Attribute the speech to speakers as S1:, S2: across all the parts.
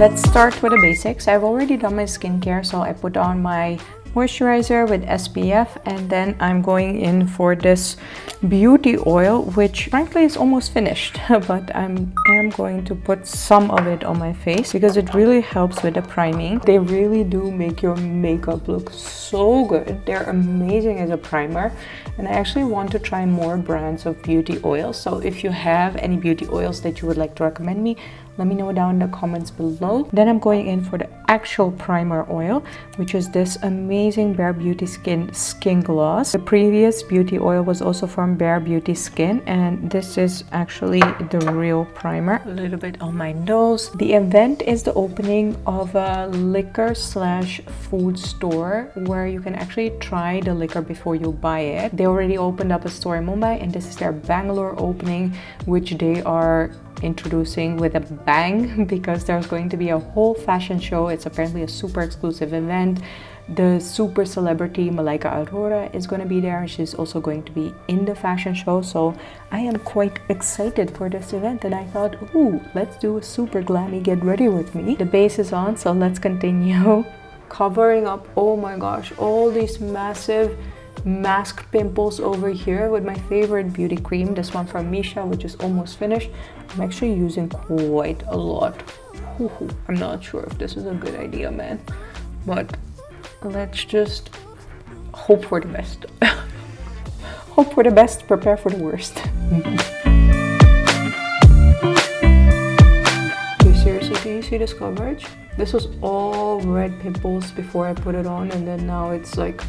S1: Let's start with the basics. I've already done my skincare, so I put on my moisturizer with SPF, and then I'm going in for this beauty oil, which frankly is almost finished, but I am going to put some of it on my face because it really helps with the priming. They really do make your makeup look so good. They're amazing as a primer, and I actually want to try more brands of beauty oils. So if you have any beauty oils that you would like to recommend me, let me know down in the comments below. Then I'm going in for the actual primer oil, which is this amazing Bare Beauty Skin Gloss. The previous beauty oil was also from Bare Beauty Skin, and this is actually the real primer. A little bit on my nose. The event is the opening of a liquor slash food store where you can actually try the liquor before you buy it. They already opened up a store in Mumbai, and this is their Bangalore opening, which they are introducing with a bang because there's going to be a whole fashion show. It's apparently a super exclusive event. The super celebrity Malaika Arora is going to be there, and she's also going to be in the fashion show. So I am quite excited for this event, and I thought, ooh, let's do a super glammy get ready with me. The base is on, so let's continue. Covering up, oh my gosh, all these massive mask pimples over here with my favorite beauty cream, this one from Misha, which is almost finished. I'm actually using quite a lot. I'm not sure if this is a good idea, man, but let's just hope for the best. Hope for the best, prepare for the worst. Okay, seriously, can you see this coverage? This was all red pimples before I put it on, and then now it's like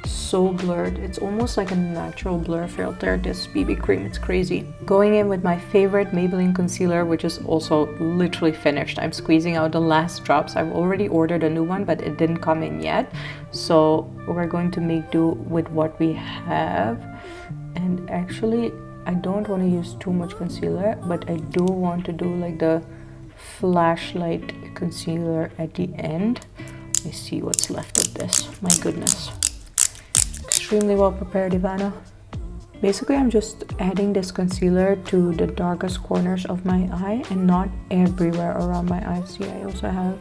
S1: so blurred. It's almost like a natural blur filter, this BB cream. It's crazy. Going in with my favorite Maybelline concealer, which is also literally finished. I'm squeezing out the last drops. I've already ordered a new one, but it didn't come in yet, so we're going to make do with what we have. And actually, I don't want to use too much concealer, but I do want to do like the flashlight concealer at the end. Let me see what's left of this. My goodness. Extremely well prepared, Ivana. Basically, I'm just adding this concealer to the darkest corners of my eye and not everywhere around my eye. See, I also have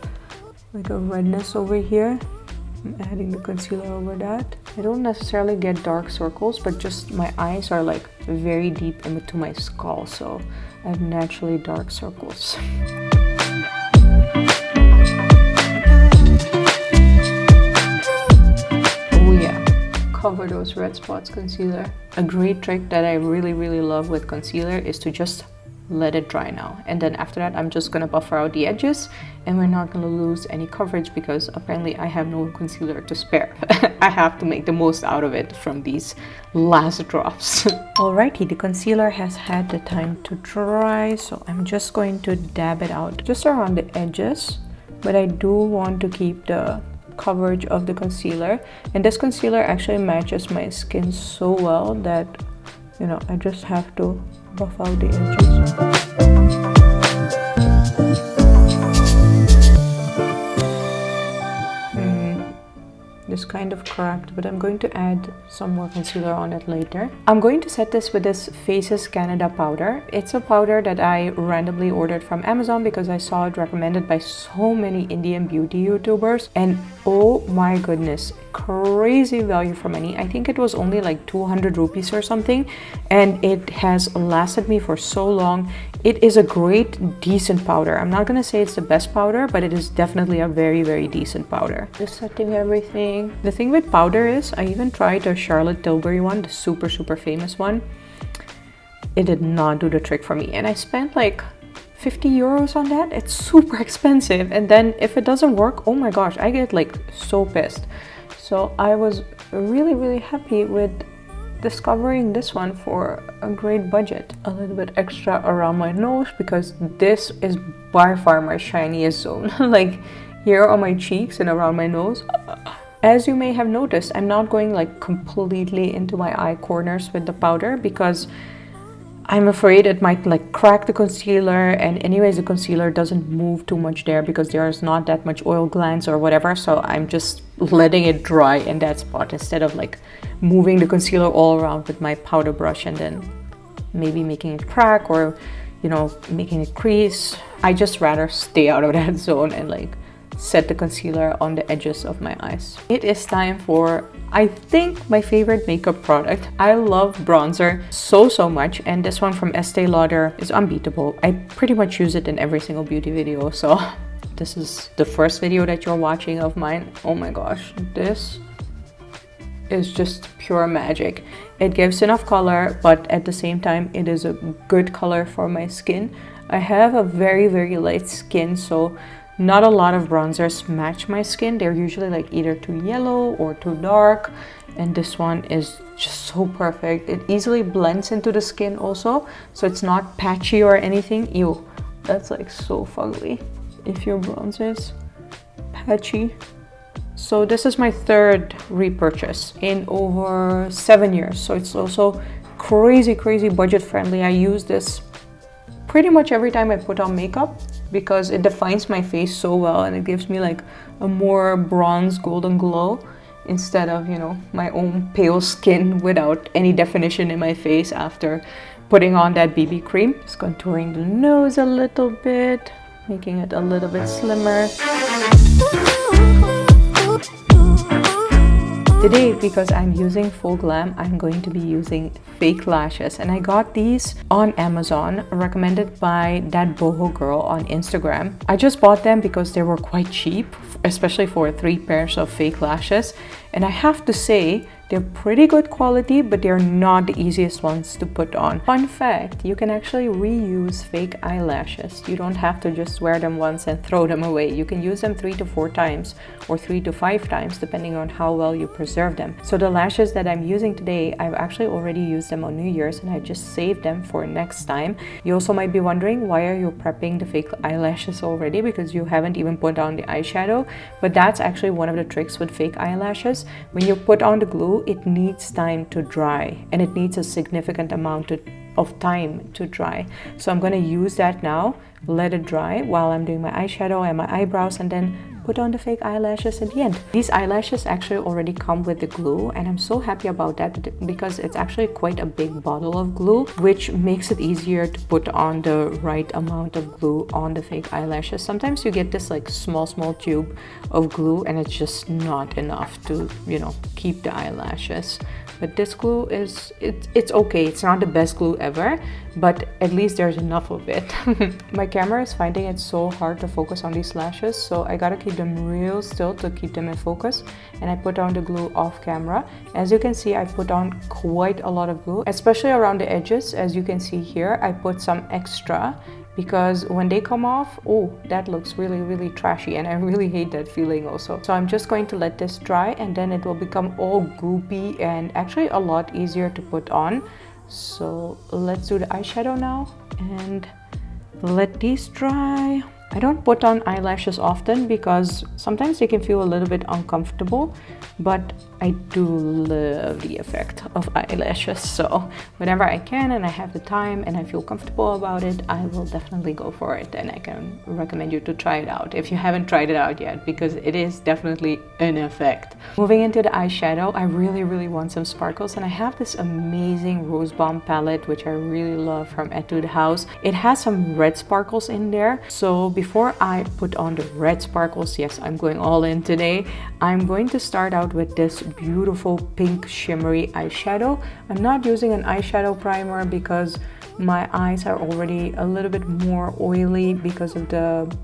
S1: like a redness over here. I'm adding the concealer over that. I don't necessarily get dark circles, but just my eyes are like very deep into my skull, so I have naturally dark circles. Cover those red spots, concealer. A great trick that I really love with concealer is to just let it dry now, and then after that I'm just gonna buffer out the edges, and we're not gonna lose any coverage because apparently I have no concealer to spare. I have to make the most out of it from these last drops. Alrighty, the concealer has had the time to dry, so I'm just going to dab it out just around the edges, but I do want to keep the coverage of the concealer, and this concealer actually matches my skin so well that, you know, I just have to buff out the edges. This kind of cracked, but I'm going to add some more concealer on it later. I'm going to set this with this Faces Canada powder. It's a powder that I randomly ordered from Amazon because I saw it recommended by so many Indian beauty YouTubers, and oh my goodness, crazy value for money. I think it was only like 200 rupees or something, and it has lasted me for so long. It is a great, decent powder. I'm not gonna say it's the best powder, but it is definitely a very decent powder. Just setting everything. The thing with powder is, I even tried the Charlotte Tilbury one, the super famous one. It did not do the trick for me, and I spent like 50 euros on that. It's super expensive, and then if it doesn't work, oh my gosh, I get like so pissed. So I was really happy with discovering this one for a great budget. A little bit extra around my nose because this is by far my shiniest zone. Like here on my cheeks and around my nose. As you may have noticed, I'm not going like completely into my eye corners with the powder because I'm afraid it might like crack the concealer, and anyways the concealer doesn't move too much there because there's not that much oil glands or whatever, so I'm just letting it dry in that spot instead of like moving the concealer all around with my powder brush and then maybe making it crack or, you know, making a crease. I just rather stay out of that zone and like set the concealer on the edges of my eyes. It is time for, I think, my favorite makeup product. I love bronzer so much, and this one from Estee Lauder is unbeatable. I pretty much use it in every single beauty video, so this is the first video that you're watching of mine. Oh my gosh, this is just pure magic. It gives enough color, but at the same time it is a good color for my skin. I have a very light skin, so not a lot of bronzers match my skin. They're usually like either too yellow or too dark, and this one is just so perfect. It easily blends into the skin also, so it's not patchy or anything. Ew, that's like so fugly if your bronzer is patchy. So this is my third repurchase in over 7 years, so it's also crazy budget friendly. I use this pretty much every time I put on makeup because it defines my face so well, and it gives me like a more bronze golden glow instead of, you know, my own pale skin without any definition in my face after putting on that BB cream. Just contouring the nose a little bit, making it a little bit slimmer. Today, because I'm using Full Glam, I'm going to be using fake lashes, and I got these on Amazon, recommended by that boho girl on Instagram. I just bought them because they were quite cheap, especially for 3 pairs of fake lashes, and I have to say they're pretty good quality, but they're not the easiest ones to put on. Fun fact, you can actually reuse fake eyelashes. You don't have to just wear them once and throw them away. You can use them 3 to 4 times or 3 to 5 times depending on how well you preserve them. So the lashes that I'm using today, I've actually already used them on New Year's, and I just saved them for next time. You also might be wondering, why are you prepping the fake eyelashes already? Because you haven't even put on the eyeshadow. But that's actually one of the tricks with fake eyelashes. When you put on the glue, it needs time to dry, and it needs a significant amount of time to dry. So I'm going to use that now, let it dry while I'm doing my eyeshadow and my eyebrows, and then put on the fake eyelashes at the end. These eyelashes actually already come with the glue, and I'm so happy about that because it's actually quite a big bottle of glue, which makes it easier to put on the right amount of glue on the fake eyelashes. Sometimes you get this like small tube of glue, and it's just not enough to, you know, keep the eyelashes. But this glue is, it's okay. It's not the best glue ever, but at least there's enough of it. My camera is finding it so hard to focus on these lashes, so I gotta keep them real still to keep them in focus, and I put on the glue off camera. As you can see, I put on quite a lot of glue, especially around the edges. As you can see here, I put some extra because when they come off, oh, that looks really trashy, and I really hate that feeling also. So I'm just going to let this dry, and then it will become all goopy and actually a lot easier to put on. So let's do the eyeshadow now and let these dry. I don't put on eyelashes often because sometimes they can feel a little bit uncomfortable, but I do love the effect of eyelashes. So whenever I can and I have the time and I feel comfortable about it, I will definitely go for it, and I can recommend you to try it out if you haven't tried it out yet, because it is definitely an effect. Moving into the eyeshadow, I really want some sparkles, and I have this amazing Rose Bomb palette which I really love from Etude House. It has some red sparkles in there, so before I put on the red sparkles, yes, I'm going all in today, I'm going to start out with this beautiful pink shimmery eyeshadow. I'm not using an eyeshadow primer because my eyes are already a little bit more oily because of the,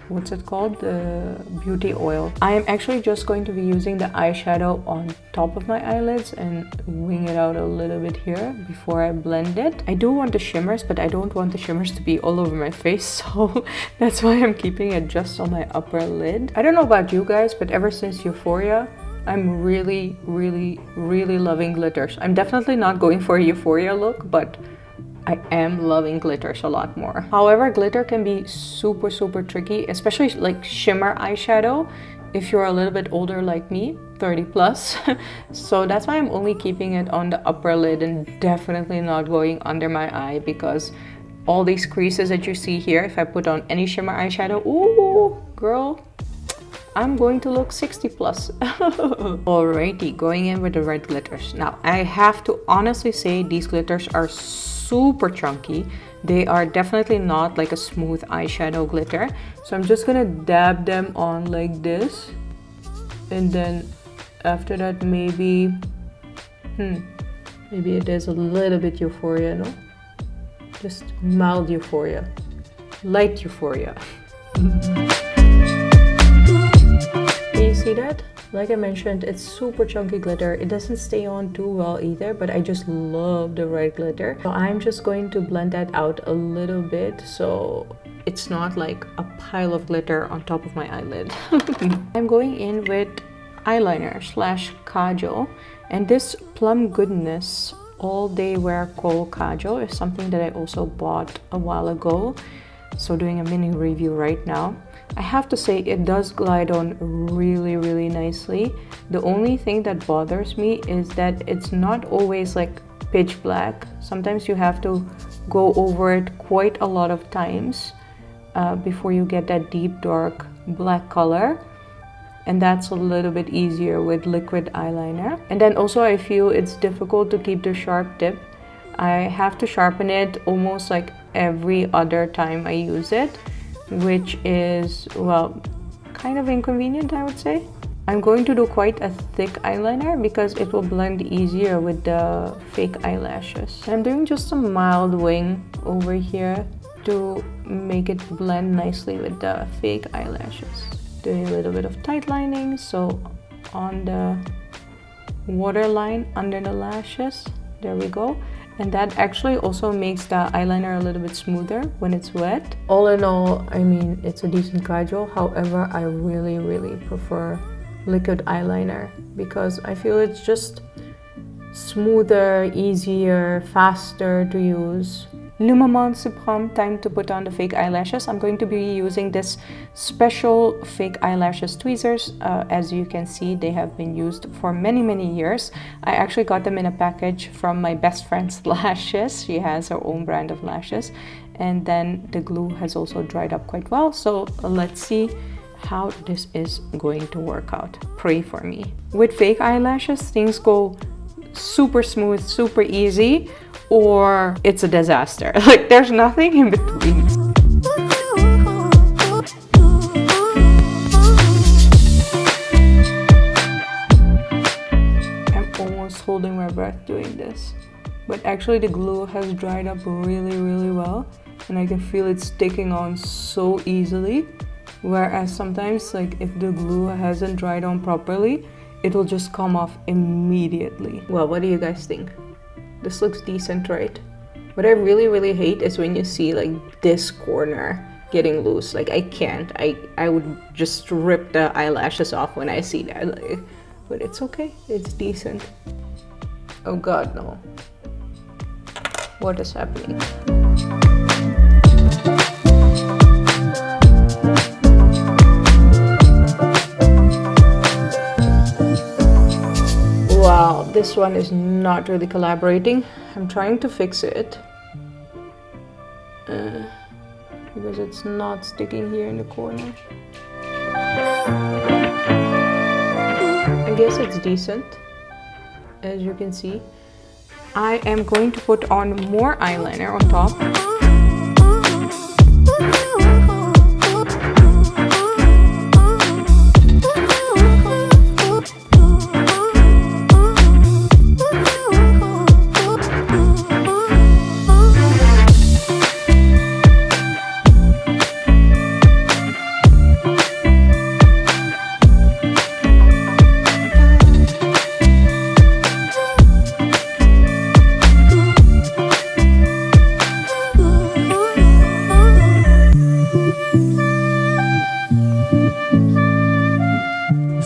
S1: what's it called, the beauty oil. I am actually just going to be using the eyeshadow on top of my eyelids and wing it out a little bit here before I blend it. I do want the shimmers, but I don't want the shimmers to be all over my face, so that's why I'm keeping it just on my upper lid. I don't know about you guys, but ever since Euphoria, I'm really loving glitters. I'm definitely not going for a Euphoria look, but I am loving glitters a lot more. However, glitter can be super tricky, especially like shimmer eyeshadow if you're a little bit older like me, 30 plus. So that's why I'm only keeping it on the upper lid and definitely not going under my eye, because all these creases that you see here, if I put on any shimmer eyeshadow, ooh, girl, I'm going to look 60 plus. Alrighty, going in with the red glitters. Now, I have to honestly say these glitters are super chunky. they are definitely not like a smooth eyeshadow glitter. So I'm just gonna dab them on like this, and then after that maybe maybe it is a little bit euphoria, no? Just mild euphoria, light euphoria. Can you see that? Like I mentioned, it's super chunky glitter. It doesn't stay on too well either, but I just love the red glitter. So I'm just going to blend that out a little bit so it's not like a pile of glitter on top of my eyelid. I'm going in with eyeliner slash kajal, and this Plum Goodness All Day Wear Kohl Kajal is something that I also bought a while ago. So doing a mini review right now. I have to say it does glide on really nicely. The only thing that bothers me is that it's not always like pitch black. Sometimes you have to go over it quite a lot of times before you get that deep dark black color, and that's a little bit easier with liquid eyeliner. And then also I feel it's difficult to keep the sharp tip. I have to sharpen it almost like every other time I use it, which is, well, kind of inconvenient, I would say. I'm going to do quite a thick eyeliner because it will blend easier with the fake eyelashes. I'm doing just a mild wing over here to make it blend nicely with the fake eyelashes. Doing a little bit of tight lining, so on the waterline under the lashes, there we go. And that actually also makes the eyeliner a little bit smoother when it's wet. All in all, I mean, it's a decent kajal. However, I really prefer liquid eyeliner because I feel it's just smoother, easier, faster to use. Le moment supreme, time to put on the fake eyelashes. I'm going to be using this special fake eyelashes tweezers. As you can see, they have been used for many years. I actually got them in a package from my best friend's lashes. She has her own brand of lashes. And then the glue has also dried up quite well. So let's see how this is going to work out. Pray for me. With fake eyelashes, things go super smooth, super easy, or it's a disaster. Like there's nothing in between. I'm almost holding my breath doing this, but actually the glue has dried up really well, and I can feel it sticking on so easily, whereas sometimes like if the glue hasn't dried on properly, it will just come off immediately. Well, what do you guys think? This looks decent, right? What I really hate is when you see like this corner getting loose. Like I can't. I would just rip the eyelashes off when I see that. Like, but it's okay. It's decent. Oh God, no. What is happening? Wow, this one is not really collaborating. I'm trying to fix it because it's not sticking here in the corner. I guess it's decent, as you can see. I am going to put on more eyeliner on top.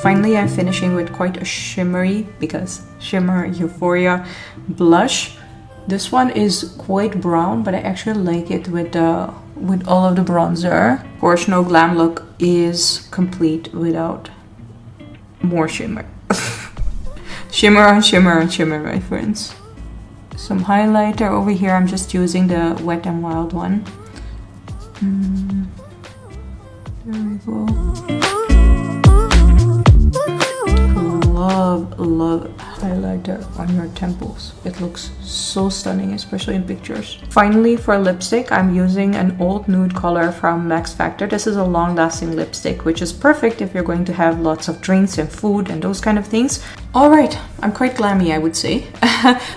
S1: Finally, I'm finishing with quite a shimmery, because shimmer euphoria blush. This one is quite brown, but I actually like it with all of the bronzer. Of course, no glam look is complete without more shimmer. Shimmer on shimmer on shimmer, my friends. Some highlighter over here. I'm just using the Wet n Wild one. There we go. Love highlighter on your temples. It looks so stunning, especially in pictures. Finally, for lipstick, I'm using an old nude color from Max Factor. This is a long-lasting lipstick, which is perfect if you're going to have lots of drinks and food and those kind of things. All right, I'm quite glammy, I would say.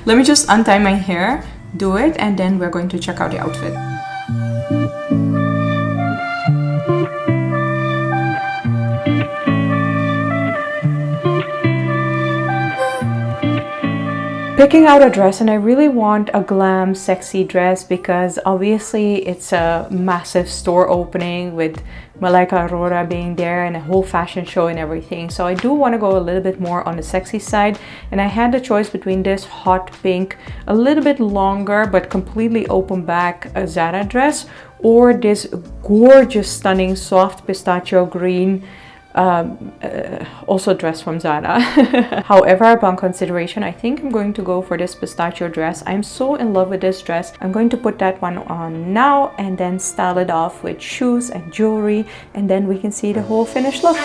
S1: Let me just untie my hair, do it, and then we're going to check out the outfit. Picking out a dress, and I really want a glam sexy dress because obviously it's a massive store opening with Malaika Aurora being there and a whole fashion show and everything. So I do want to go a little bit more on the sexy side, and I had the choice between this hot pink, a little bit longer but completely open back Zara dress, or this gorgeous stunning soft pistachio green also dress from Zara. However, upon consideration, I think I'm going to go for this pistachio dress. I'm so in love with this dress. I'm going to put that one on now and then style it off with shoes and jewelry, and then we can see the whole finished look.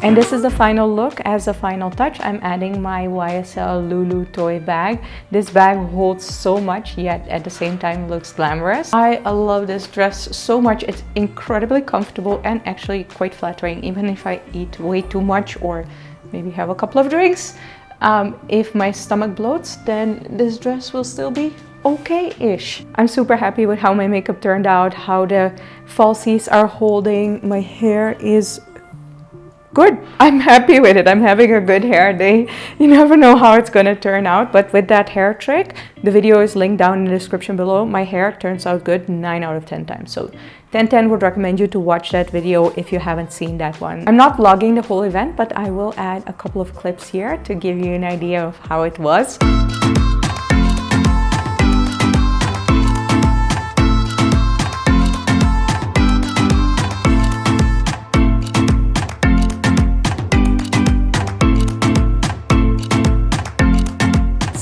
S1: And this is the final look. As a final touch, I'm adding my YSL Lulu toy bag. This bag holds so much, yet at the same time looks glamorous. I love this dress so much. It's incredibly comfortable and actually quite flattering, even if I eat way too much or maybe have a couple of drinks. If my stomach bloats, then this dress will still be okay-ish. I'm super happy with how my makeup turned out, how the falsies are holding. My hair is good. I'm happy with it. I'm having a good hair day. You never know how it's gonna turn out, but with that hair trick, the video is linked down in the description below. My hair turns out good 9 out of 10 times. So 10/10 would recommend you to watch that video if you haven't seen that one. I'm not vlogging the whole event, but I will add a couple of clips here to give you an idea of how it was.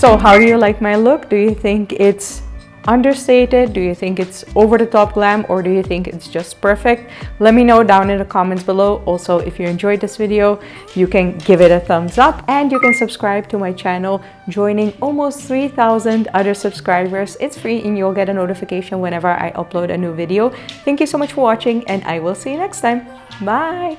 S1: So how do you like my look? Do you think it's understated? Do you think it's over the top glam, or do you think it's just perfect? Let me know down in the comments below. Also, if you enjoyed this video, you can give it a thumbs up and you can subscribe to my channel, joining almost 3,000 other subscribers. It's free and you'll get a notification whenever I upload a new video. Thank you so much for watching, and I will see you next time. Bye!